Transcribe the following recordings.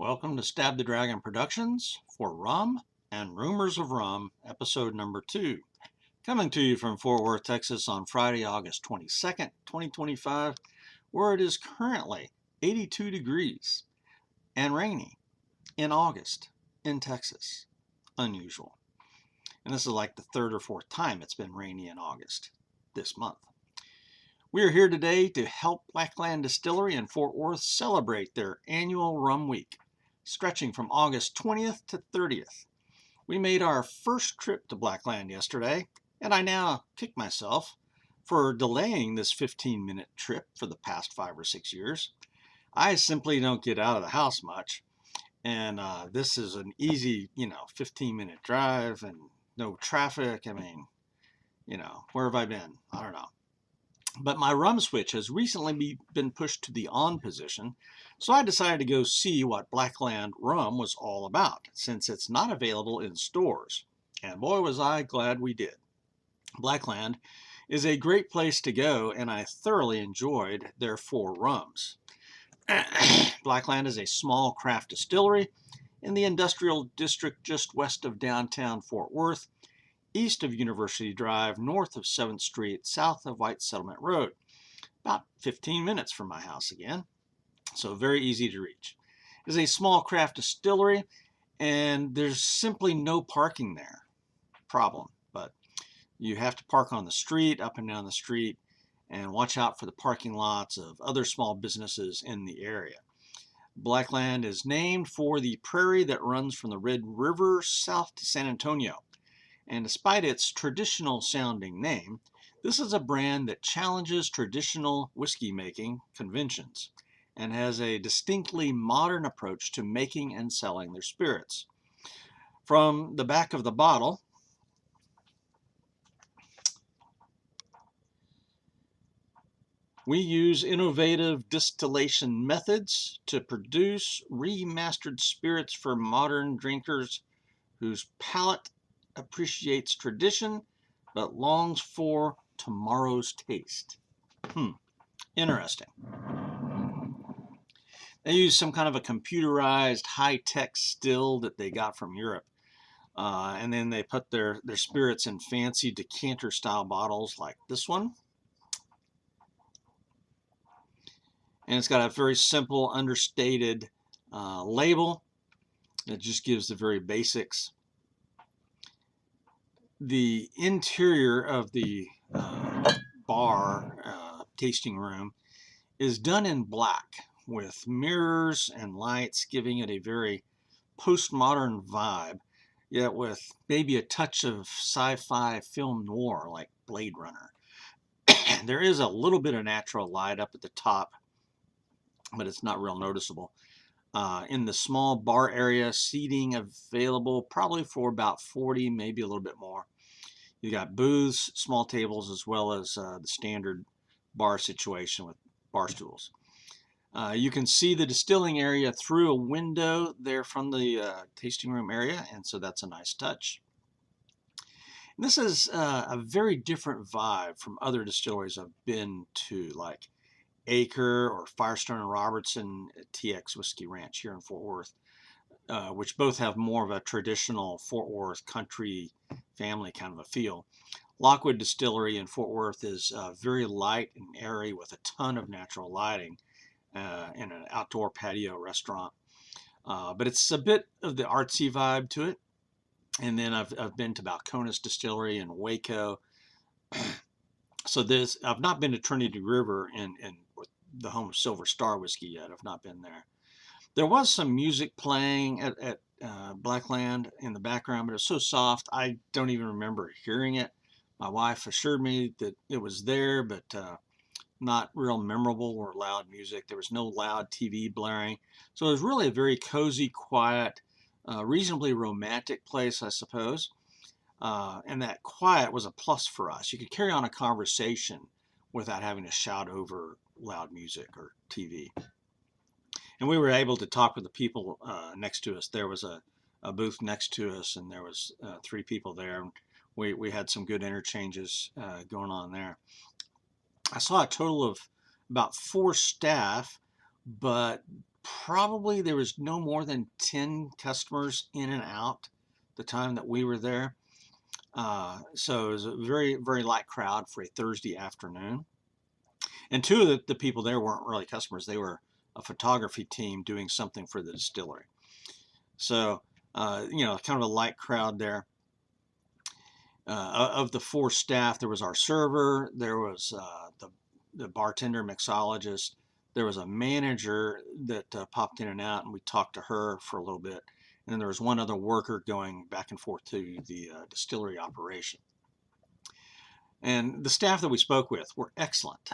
Welcome to Stab the Dragon Productions for Rum and Rumors of Rum, episode number 2. Coming to you from Fort Worth, Texas on Friday, August 22nd, 2025, where it is currently 82 degrees and rainy in August in Texas. Unusual. And this is like the third or fourth time it's been rainy in August this month. We are here today to help Blackland Distillery in Fort Worth celebrate their annual Rum Week, stretching from August 20th to 30th. We made our first trip to Blackland yesterday, and I now kick myself for delaying this 15-minute trip for the past 5 or 6 years. I simply don't get out of the house much, and this is an easy, 15-minute drive and no traffic. I mean, where have I been? I don't know. But my rum switch has recently been pushed to the on position, so I decided to go see what Blackland rum was all about, since it's not available in stores. And boy was I glad we did. Blackland is a great place to go, and I thoroughly enjoyed their 4 rums. Blackland is a small craft distillery in the industrial district just west of downtown Fort Worth, east of University Drive, north of 7th Street, south of White Settlement Road. About 15 minutes from my house again, so very easy to reach. It is a small craft distillery, and there's simply no parking there. Problem, but you have to park on the street, up and down the street, and watch out for the parking lots of other small businesses in the area. Blackland is named for the prairie that runs from the Red River south to San Antonio. And despite its traditional sounding name, this is a brand that challenges traditional whiskey making conventions and has a distinctly modern approach to making and selling their spirits. From the back of the bottle, we use innovative distillation methods to produce remastered spirits for modern drinkers whose palate appreciates tradition but longs for tomorrow's taste. Interesting. They use some kind of a computerized high-tech still that they got from Europe, and then they put their spirits in fancy decanter style bottles like this one, and it's got a very simple understated label that just gives the very basics. The interior of the bar tasting room is done in black with mirrors and lights, giving it a very postmodern vibe, yet with maybe a touch of sci-fi film noir like Blade Runner. There is a little bit of natural light up at the top, but it's not real noticeable. In the small bar area, seating available probably for about 40, maybe a little bit more. You got booths, small tables, as well as the standard bar situation with bar stools. You can see the distilling area through a window there from the tasting room area, and so that's a nice touch. And this is a very different vibe from other distilleries I've been to, like Acre or Firestone and Robertson at TX Whiskey Ranch here in Fort Worth, which both have more of a traditional Fort Worth country family kind of a feel. Lockwood Distillery in Fort Worth is very light and airy with a ton of natural lighting and an outdoor patio restaurant. But it's a bit of the artsy vibe to it. And then I've been to Balcones Distillery in Waco. So I've not been to Trinity River in the home of Silver Star whiskey yet. I've not been there. There was some music playing at Blackland in the background, but it was so soft I don't even remember hearing it. My wife assured me that it was there, but not real memorable or loud music. There was no loud TV blaring. So it was really a very cozy, quiet, reasonably romantic place, I suppose. And that quiet was a plus for us. You could carry on a conversation without having to shout over loud music or TV. And we were able to talk with the people next to us. There was a booth next to us, and there was 3 people there. We had some good interchanges going on there. I saw a total of about 4 staff, but probably there was no more than 10 customers in and out the time that we were there. So it was a very, very light crowd for a Thursday afternoon. And two of the people there weren't really customers. They were a photography team doing something for the distillery. So, kind of a light crowd there. Of the four staff, there was our server, there was the bartender, mixologist, there was a manager that popped in and out, and we talked to her for a little bit. And then there was one other worker going back and forth to the distillery operation. And the staff that we spoke with were excellent,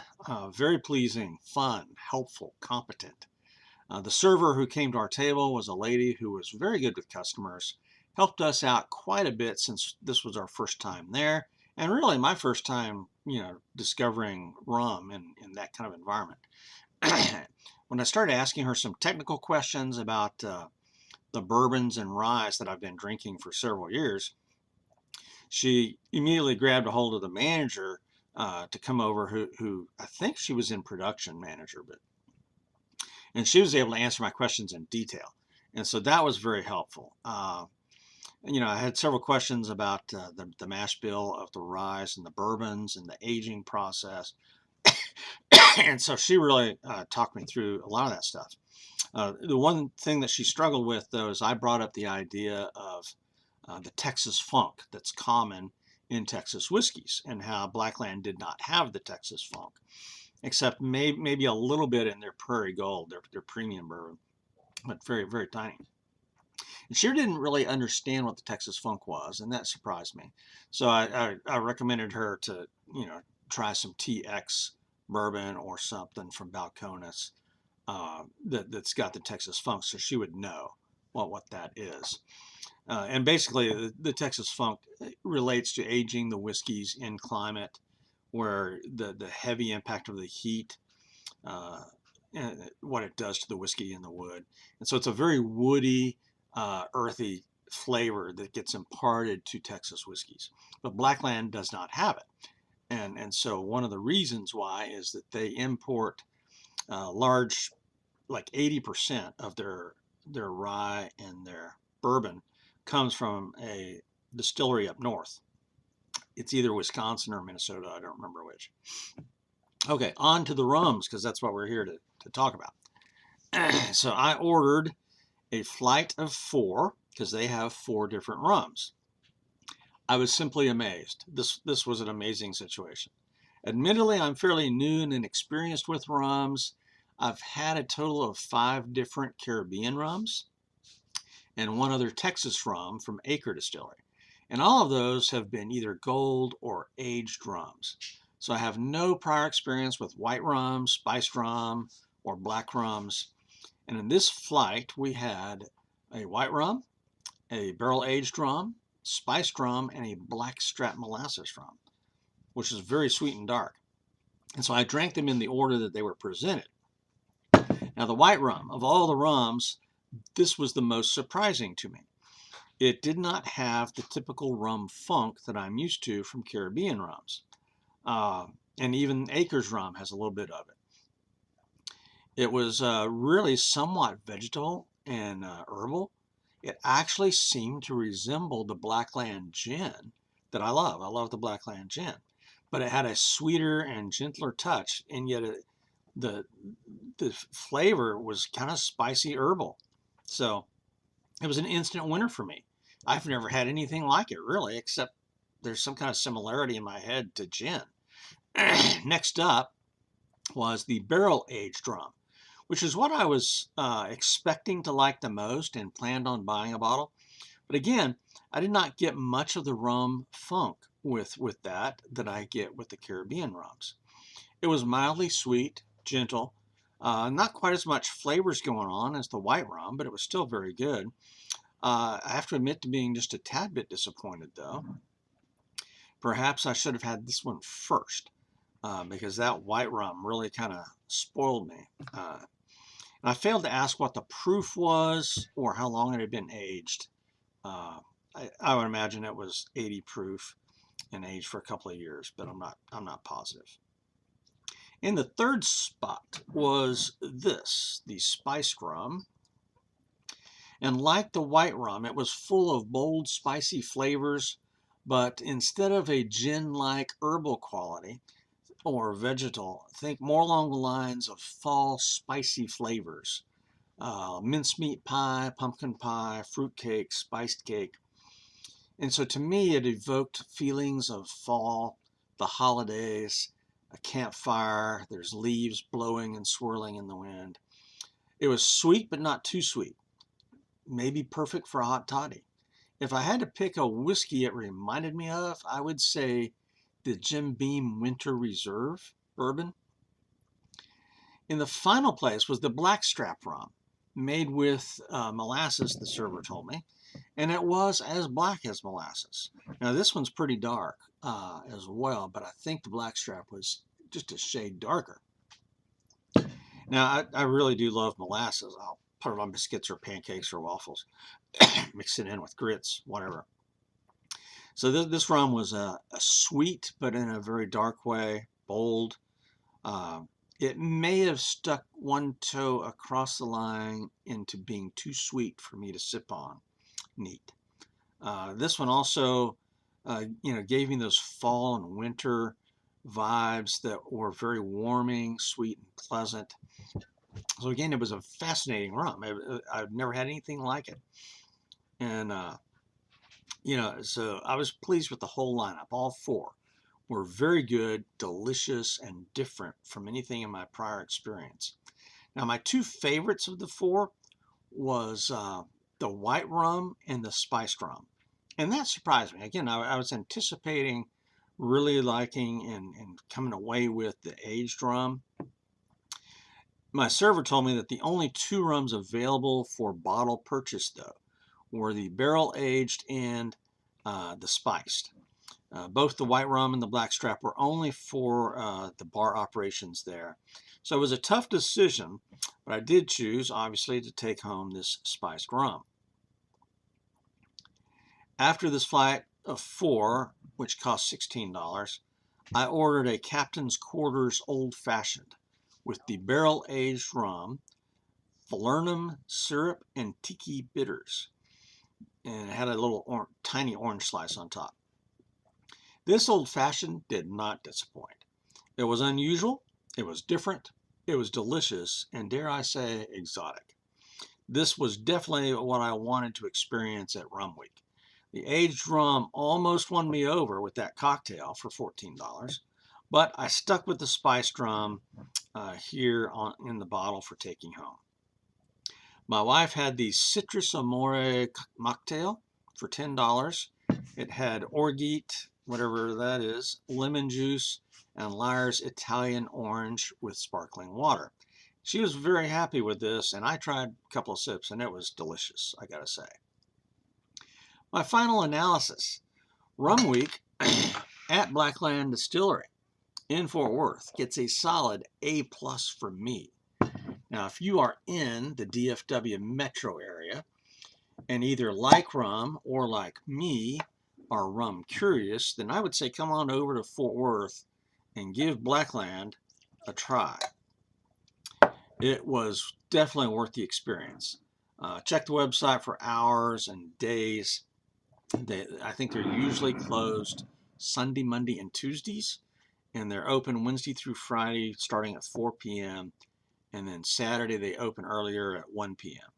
very pleasing, fun, helpful, competent. The server who came to our table was a lady who was very good with customers, helped us out quite a bit since this was our first time there, and really my first time, discovering rum in that kind of environment. When I started asking her some technical questions about the bourbons and ryes that I've been drinking for several years, she immediately grabbed a hold of the manager to come over, who I think she was in production manager, and she was able to answer my questions in detail. And so that was very helpful. I had several questions about the mash bill of the ryes and the bourbons and the aging process. And so she really talked me through a lot of that stuff. The one thing that she struggled with, though, is I brought up the idea of the Texas funk that's common in Texas whiskeys, and how Blackland did not have the Texas funk, except maybe a little bit in their Prairie Gold, their premium bourbon, but very, very tiny. And she didn't really understand what the Texas funk was, and that surprised me. So I recommended her to, try some TX bourbon or something from Balcones that's got the Texas funk, so she would know what that is. And basically, the Texas funk relates to aging the whiskeys in climate where the heavy impact of the heat, and what it does to the whiskey and the wood. And so it's a very woody, earthy flavor that gets imparted to Texas whiskeys. But Blackland does not have it. And so one of the reasons why is that they import large, like 80% of their rye and their bourbon comes from a distillery up north. It's either Wisconsin or Minnesota, I don't remember which. Okay, on to the rums, because that's what we're here to talk about. So I ordered a flight of 4, because they have 4 different rums. I was simply amazed. This was an amazing situation. Admittedly, I'm fairly new and inexperienced with rums. I've had a total of 5 different Caribbean rums and 1 other Texas rum from Acre Distillery. And all of those have been either gold or aged rums. So I have no prior experience with white rum, spiced rum, or black rums. And in this flight, we had a white rum, a barrel-aged rum, spiced rum, and a blackstrap molasses rum, which is very sweet and dark. And so I drank them in the order that they were presented. Now, the white rum, of all the rums, this was the most surprising to me. It did not have the typical rum funk that I'm used to from Caribbean rums. And even Acre's rum has a little bit of it. It was really somewhat vegetal and herbal. It actually seemed to resemble the Blackland gin that I love. I love the Blackland gin. But it had a sweeter and gentler touch, and yet the flavor was kind of spicy herbal. So it was an instant winner for me. I've never had anything like it, really, except there's some kind of similarity in my head to gin. Next up was the barrel-aged rum, which is what I was expecting to like the most and planned on buying a bottle. But again, I did not get much of the rum funk with that I get with the Caribbean rums. It was mildly sweet, gentle, not quite as much flavors going on as the white rum, but it was still very good. I have to admit to being just a tad bit disappointed, though. Perhaps I should have had this one first, because that white rum really kind of spoiled me. And I failed to ask what the proof was or how long it had been aged. I would imagine it was 80 proof and aged for a couple of years, but I'm not positive. And the third spot was this, the spiced rum. And like the white rum, it was full of bold, spicy flavors, but instead of a gin-like herbal quality or vegetal, think more along the lines of fall spicy flavors. Mincemeat pie, pumpkin pie, fruit cake, spiced cake. And so to me, it evoked feelings of fall, the holidays, a campfire, there's leaves blowing and swirling in the wind. It was sweet, but not too sweet. Maybe perfect for a hot toddy. If I had to pick a whiskey it reminded me of, I would say the Jim Beam Winter Reserve bourbon. In the final place was the Blackstrap rum, made with molasses, the server told me, and it was as black as molasses. Now this one's pretty dark as well, but I think the Blackstrap was just a shade darker. Now I really do love molasses. I'll put it on biscuits or pancakes or waffles, mix it in with grits, whatever. So this rum was a sweet, but in a very dark way, bold. It may have stuck one toe across the line into being too sweet for me to sip on. Neat. This one also, gave me those fall and winter vibes that were very warming, sweet, and pleasant. So again, it was a fascinating rum. I've never had anything like it. And, so I was pleased with the whole lineup. All four were very good, delicious, and different from anything in my prior experience. Now, my two favorites of the four was the white rum and the spiced rum. And that surprised me. Again, I was anticipating really liking and coming away with the aged rum. My server told me that the only two rums available for bottle purchase, though, were the barrel aged and the spiced. Both the white rum and the Blackstrap were only for the bar operations there. So it was a tough decision, but I did choose, obviously, to take home this spiced rum. After this flight of 4, which cost $16, I ordered a Captain's Quarters Old Fashioned with the barrel-aged rum, falernum syrup, and tiki bitters. And it had a little tiny orange slice on top. This Old Fashioned did not disappoint. It was unusual, it was different, it was delicious, and dare I say, exotic. This was definitely what I wanted to experience at Rum Week. The aged rum almost won me over with that cocktail for $14, but I stuck with the spiced rum here in the bottle for taking home. My wife had the Citrus Amore mocktail for $10. It had orgeat, whatever that is, lemon juice, and Lyre's Italian orange with sparkling water. She was very happy with this, and I tried a couple of sips, and it was delicious, I gotta say. My final analysis. Rum Week at Blackland Distillery in Fort Worth gets a solid A+ from me. Now, if you are in the DFW metro area and either like rum or like me are rum curious, then I would say come on over to Fort Worth and give Blackland a try. It was definitely worth the experience. Check the website for hours and days. I think they're usually closed Sunday, Monday, and Tuesdays, and they're open Wednesday through Friday starting at 4 p.m. and then Saturday they open earlier at 1 p.m.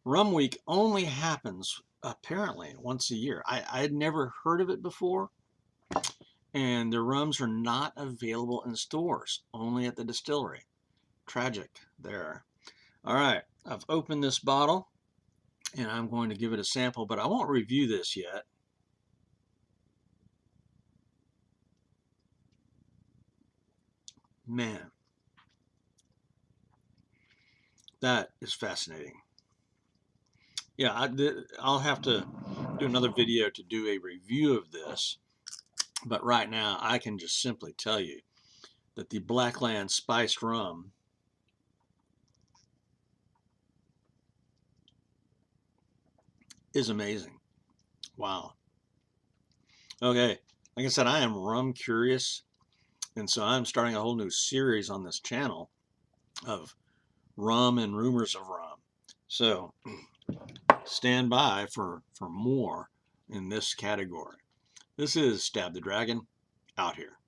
Rum Week only happens apparently once a year. I had never heard of it before, and the rums are not available in stores, only at the distillery. Tragic there. All right, I've opened this bottle and I'm going to give it a sample, but I won't review this yet. Man, that is fascinating. Yeah, I'll have to do another video to do a review of this, but right now I can just simply tell you that the Blackland spiced rum is amazing. Wow. Okay, like I said, I am rum curious. And so I'm starting a whole new series on this channel of rum and rumors of rum. So stand by for more in this category. This is Stab the Dragon, out here.